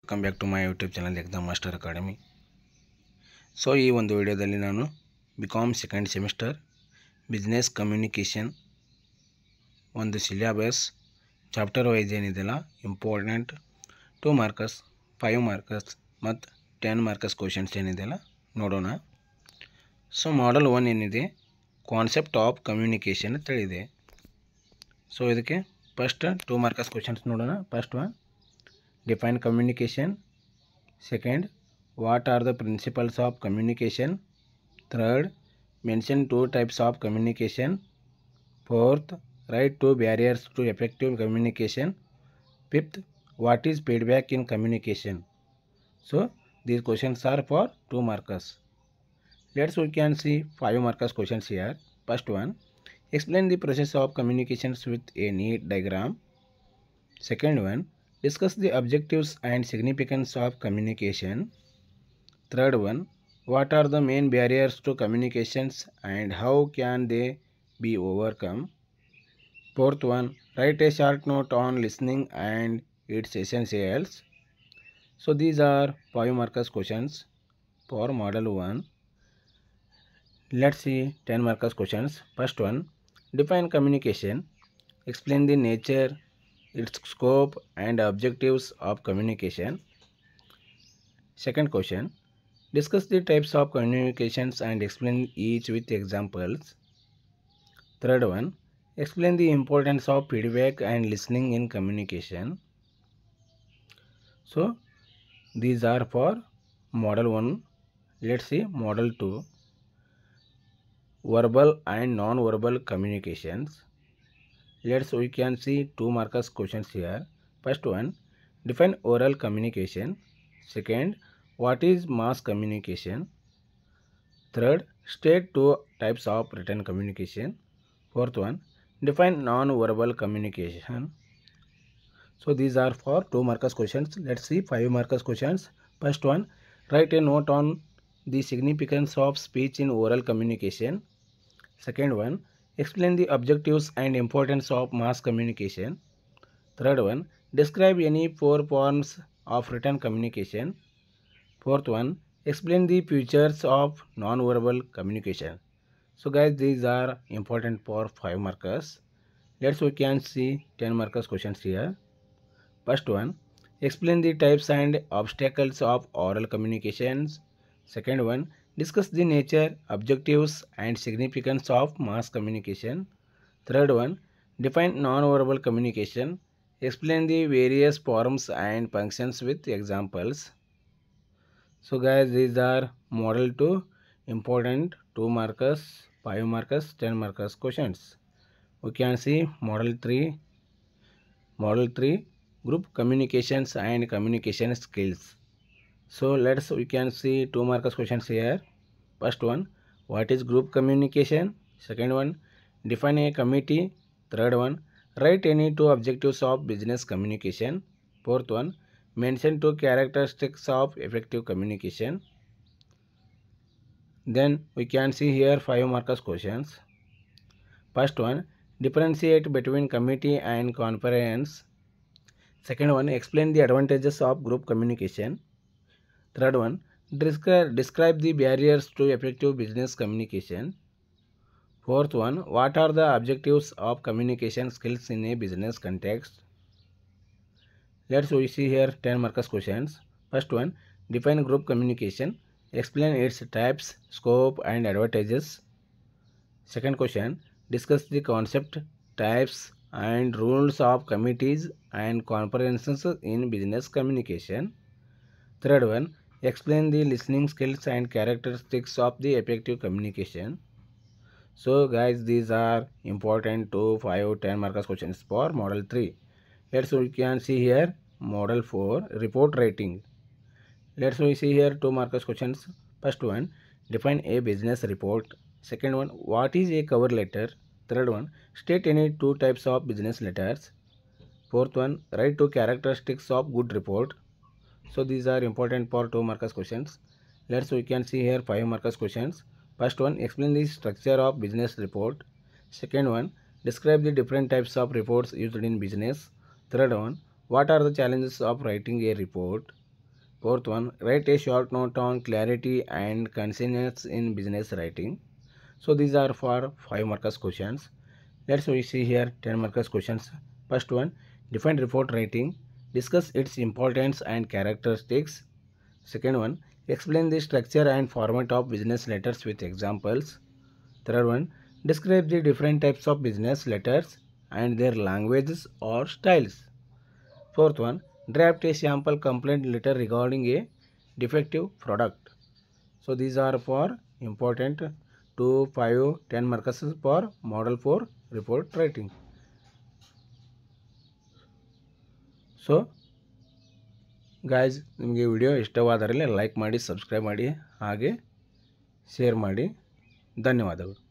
Welcome back to my YouTube channel Exam Master Academy. So ಈ ಒಂದು ವಿಡಿಯೋದಲ್ಲಿ ನಾನು BCom second semester business communication ಒಂದು ಸಿಲೆಬಸ್ ಚಾಪ್ಟರ್ ವೈಸ್ ಏನಿದೆಯಲ್ಲ ಇಂಪಾರ್ಟೆಂಟ್ 2 ಮಾರ್ಕಸ್ 5 ಮಾರ್ಕಸ್ ಮತ್ತು 10 ಮಾರ್ಕಸ್ ಕ್ವಶನ್ಸ್ ಏನಿದೆಯಲ್ಲ ನೋಡೋಣ. ಸೊ ಮಾಡಲ್ 1 ಏನಿದೆ ಕಾನ್ಸೆಪ್ಟ್ ಆಫ್ ಕಮ್ಯುನಿಕೇಷನ್ ತಿಳಿದೆ. ಸೊ ಇದಕ್ಕೆ ಫಸ್ಟ್ 2 ಮಾರ್ಕಸ್ ಕ್ವಶನ್ಸ್ ನೋಡೋಣ. First one, define communication. Second, what are the principles of communication? Third, mention 2 types of communication. Fourth, write 2 barriers to effective communication. Fifth, what is feedback in communication? So these questions are for 2 markers. We can see 5 markers questions here. First one, explain the process of communications with a neat diagram. Second one, discuss the objectives and significance of communication. Third one, what are the main barriers to communications and how can they be overcome? Fourth one, write a short note on listening and its essentials. So these are 5 markers questions for model 1. Let's see 10 markers questions. First one, define communication. Explain the nature, its scope and objectives of communication. Second question, discuss the types of communications and explain each with examples. Third one, explain the importance of feedback and listening in communication. So these are for model 1. Let's see model 2, verbal and non-verbal communications. We can see 2 markers questions here. First one, define oral communication. Second, what is mass communication? Third, state 2 types of written communication. Fourth one, define non-verbal communication. So these are for 2 markers questions. Let's see 5 markers questions. First one, write a note on the significance of speech in oral communication. Second one, explain the objectives and importance of mass communication. Third one, describe any 4 forms of written communication. Fourth one, explain the features of non-verbal communication. So guys, these are important for 5 markers. We can see 10 markers questions here. First one, explain the types and obstacles of oral communications. Second one, discuss the nature, objectives and significance of mass communication. Third one, define non-verbal communication. Explain the various forms and functions with examples. So guys, these are model 2 important 2 markers, 5 markers, 10 markers questions. We can see model 3 group communications and communication skills. So we can see 2 markers questions here. First one, what is group communication? Second one, define a committee. Third one, write any 2 objectives of business communication. Fourth one, mention 2 characteristics of effective communication. Then we can see here 5 markers questions. First one, differentiate between committee and conference. Second one, explain the advantages of group communication. Third one, describe the barriers to effective business communication. Fourth one, what are the objectives of communication skills in a business context? We see here 10 markers questions. First one, define group communication. Explain its types, scope and advantages. Second question, discuss the concept, types and rules of committees and conferences in business communication. Third one, explain the listening skills and characteristics of the effective communication. So guys, these are important 2, 5, 10 markers questions for model 3. We can see here model 4 report writing. We see here 2 markers questions. First one, define a business report. Second one, what is a cover letter? Third one, state any 2 types of business letters. Fourth one, write 2 characteristics of good report. So these are important for 2 markers questions. We can see here 5 markers questions. First one, explain the structure of business report. Second one, describe the different types of reports used in business. Third one, what are the challenges of writing a report? Fourth one, write a short note on clarity and conciseness in business writing. So these are for 5 markers questions. Let's we see here 10 markers questions. First one, define report writing. Discuss its importance and characteristics. Second one, explain the structure and format of business letters with examples. Third one, describe the different types of business letters and their languages or styles. Fourth one, draft a sample complaint letter regarding a defective product. So these are for important 2, 5, 10 markers for model 4 report writing. So guys, ನಿಮಗೆ video ಇಷ್ಟವಾದರೆ like ಮಾಡಿ, subscribe ಮಾಡಿ, ಹಾಗೆ share ಮಾಡಿ. ಧನ್ಯವಾದಗಳು.